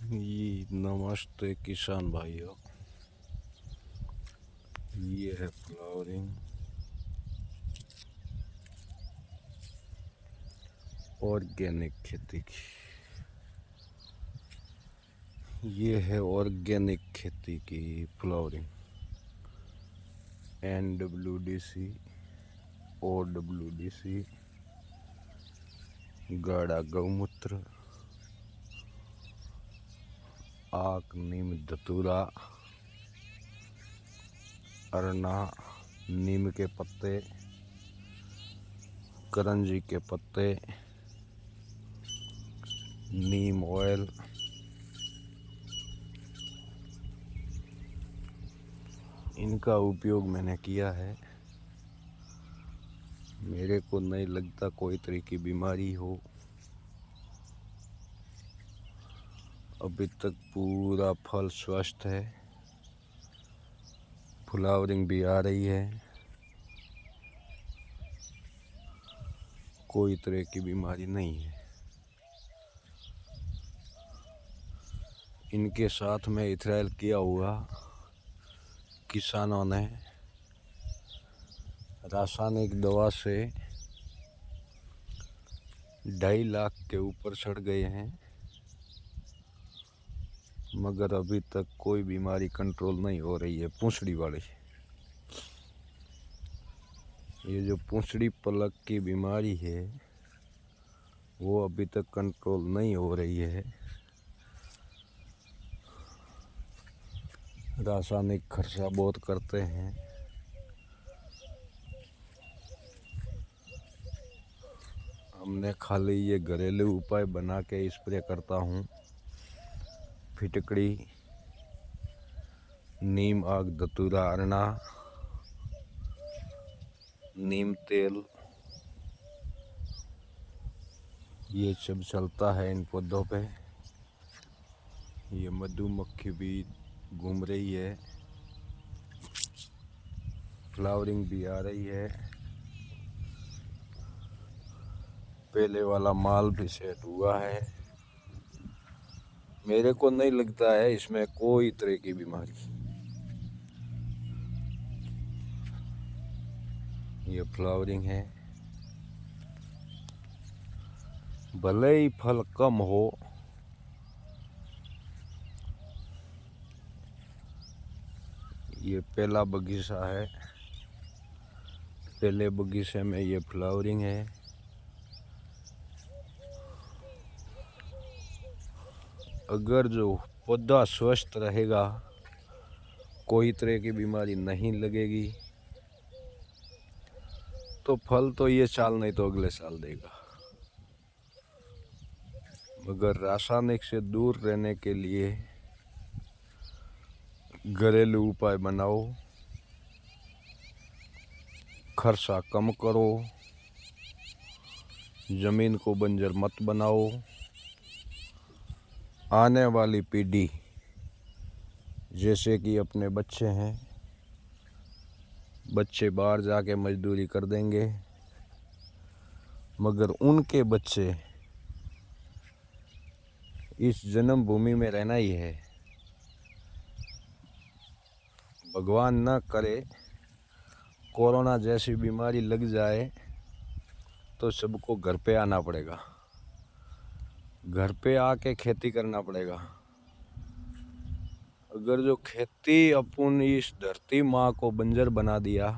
ये नमस्ते किसान भाइयों, ये है फ्लावरिंग ऑर्गेनिक खेती की। ये है ऑर्गेनिक खेती की फ्लावरिंग NWDC OWDC गाढ़ा गौमूत्र, आक, नीम, धतूरा, अरना, नीम के पत्ते, करंजी के पत्ते, नीम ऑयल, इनका उपयोग मैंने किया है। मेरे को नहीं लगता कोई तरह की बीमारी हो। अभी तक पूरा फल स्वस्थ है, फ्लावरिंग भी आ रही है, कोई तरह की बीमारी नहीं है। इनके साथ में इथराइल किया हुआ किसानों ने रासायनिक दवा से 2.5 लाख के ऊपर चढ़ गए हैं, मगर अभी तक कोई बीमारी कंट्रोल नहीं हो रही है। पूंछड़ी वाली, ये जो पूंछड़ी पलक की बीमारी है वो अभी तक कंट्रोल नहीं हो रही है। रासायनिक खर्चा बहुत करते हैं। हमने खाली ये घरेलू उपाय बना के स्प्रे करता हूँ। फिटकड़ी, नीम, आक, धतूरा, अरना, नीम तेल, ये सब चलता है इन पौधों पे। ये मधुमक्खी भी घूम रही है, फ्लावरिंग भी आ रही है, पहले वाला माल भी सेट हुआ है। मेरे को नहीं लगता है इसमें कोई तरह की बीमारी। ये फ्लावरिंग है, भले ही फल कम हो, ये पहला बगीचा है। पहले बगीचे में ये फ्लावरिंग है। अगर जो पौधा स्वस्थ रहेगा, कोई तरह की बीमारी नहीं लगेगी, तो फल तो ये साल नहीं तो अगले साल देगा। मगर रासायनिक से दूर रहने के लिए घरेलू उपाय बनाओ, खर्चा कम करो, जमीन को बंजर मत बनाओ। आने वाली पीढ़ी, जैसे कि अपने बच्चे हैं, बच्चे बाहर जाके मजदूरी कर देंगे, मगर उनके बच्चे इस जन्मभूमि में रहना ही है। भगवान न करे कोरोना जैसी बीमारी लग जाए तो सबको घर पे आना पड़ेगा, घर पे आके खेती करना पड़ेगा। अगर जो खेती अपन इस धरती माँ को बंजर बना दिया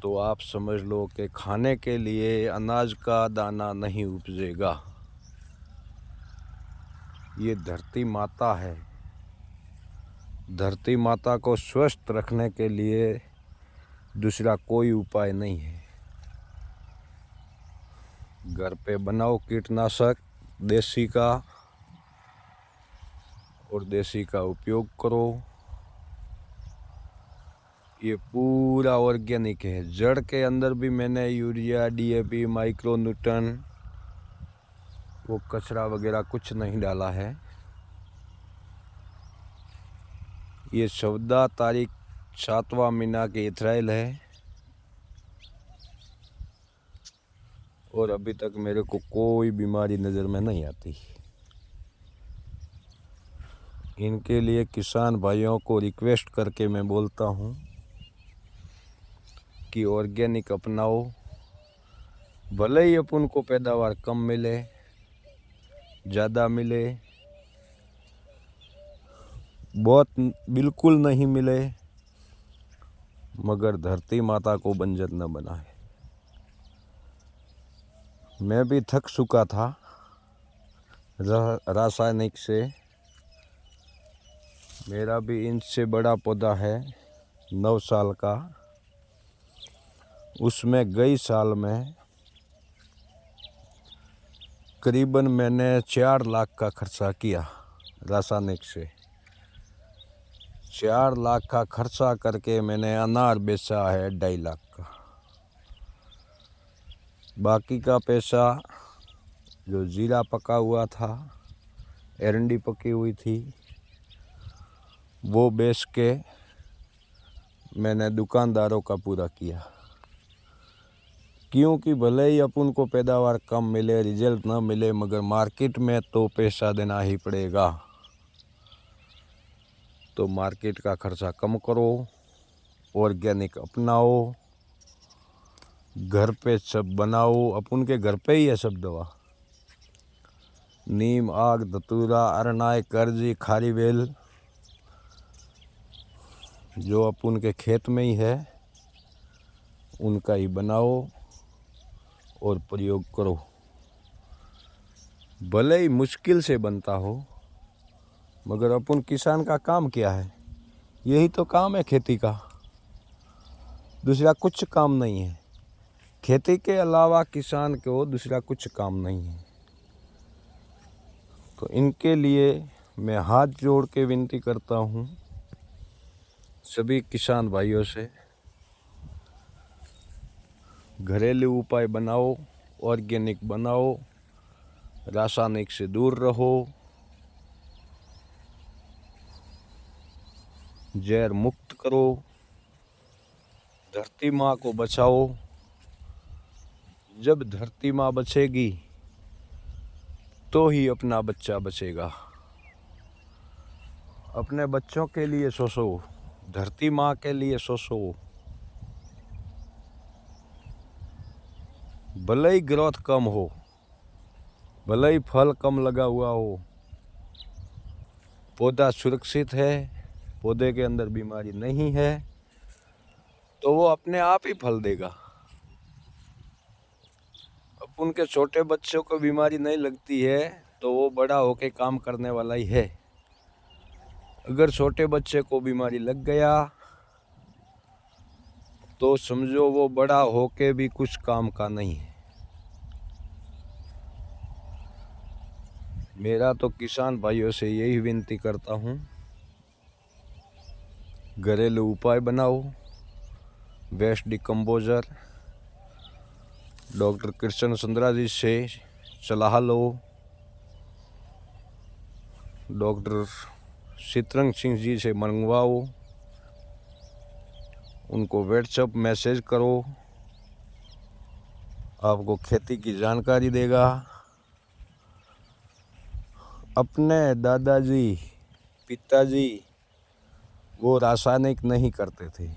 तो आप समझ लो कि खाने के लिए अनाज का दाना नहीं उपजेगा। ये धरती माता है। धरती माता को स्वस्थ रखने के लिए दूसरा कोई उपाय नहीं है। घर पे बनाओ कीटनाशक देसी का, और देसी का उपयोग करो। ये पूरा ऑर्गेनिक है। जड़ के अंदर भी मैंने यूरिया, DAP, माइक्रो न्यूटन, वो कचरा वगैरह कुछ नहीं डाला है। ये 14 तारीख 7वां महीना की इथराइल है, और अभी तक मेरे को कोई बीमारी नज़र में नहीं आती। इनके लिए किसान भाइयों को रिक्वेस्ट करके मैं बोलता हूँ कि ऑर्गेनिक अपनाओ। भले ही अपन को पैदावार कम मिले, ज़्यादा मिले, बहुत बिल्कुल नहीं मिले, मगर धरती माता को बंजर न बनाए। मैं भी थक चुका था रासायनिक से। मेरा भी इंच से बड़ा पौधा है 9 साल का। उसमें गई साल में करीबन मैंने 4 लाख का खर्चा किया रासायनिक से। 4 लाख का खर्चा करके मैंने अनार बेचा है 2.5 लाख का। बाकी का पैसा जो जीरा पका हुआ था, एरंडी पकी हुई थी, वो बेच के मैंने दुकानदारों का पूरा किया। क्योंकि भले ही अपन को पैदावार कम मिले, रिजल्ट ना मिले, मगर मार्केट में तो पैसा देना ही पड़ेगा। तो मार्केट का खर्चा कम करो, ऑर्गेनिक अपनाओ, घर पे सब बनाओ। अपन के घर पे ही है सब दवा। नीम, आग, धतूरा, अरनाई, करजी, खारी बेल जो अपन के खेत में ही है, उनका ही बनाओ और प्रयोग करो। भले ही मुश्किल से बनता हो, मगर अपन किसान का काम क्या है? यही तो काम है खेती का, दूसरा कुछ काम नहीं है। खेती के अलावा किसान को दूसरा कुछ काम नहीं है। तो इनके लिए मैं हाथ जोड़ के विनती करता हूँ सभी किसान भाइयों से, घरेलू उपाय बनाओ, ऑर्गेनिक बनाओ, रासायनिक से दूर रहो, जहर मुक्त करो, धरती माँ को बचाओ। जब धरती माँ बचेगी तो ही अपना बच्चा बचेगा। अपने बच्चों के लिए सोचो, धरती माँ के लिए सोचो। भले ही ग्रोथ कम हो, भले ही फल कम लगा हुआ हो, पौधा सुरक्षित है, पौधे के अंदर बीमारी नहीं है, तो वो अपने आप ही फल देगा। अपन के छोटे बच्चों को बीमारी नहीं लगती है तो वो बड़ा होके काम करने वाला ही है। अगर छोटे बच्चे को बीमारी लग गया तो समझो वो बड़ा होके भी कुछ काम का नहीं है। मेरा तो किसान भाइयों से यही विनती करता हूँ, घरेलू उपाय बनाओ, वेस्ट डिकम्पोजर डॉक्टर कृष्ण सुंदरा जी से सलाह लो, डॉक्टर चित्रंग सिंह जी से मंगवाओ, उनको व्हाट्सएप मैसेज करो, आपको खेती की जानकारी देगा। अपने दादाजी, पिताजी वो रासायनिक नहीं करते थे,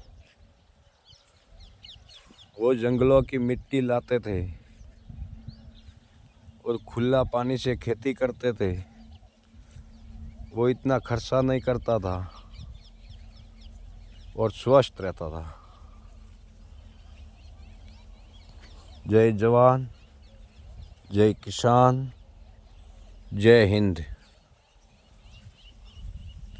वो जंगलों की मिट्टी लाते थे और खुला पानी से खेती करते थे। वो इतना खर्चा नहीं करता था और स्वस्थ रहता था। जय जवान, जय किसान, जय हिंद।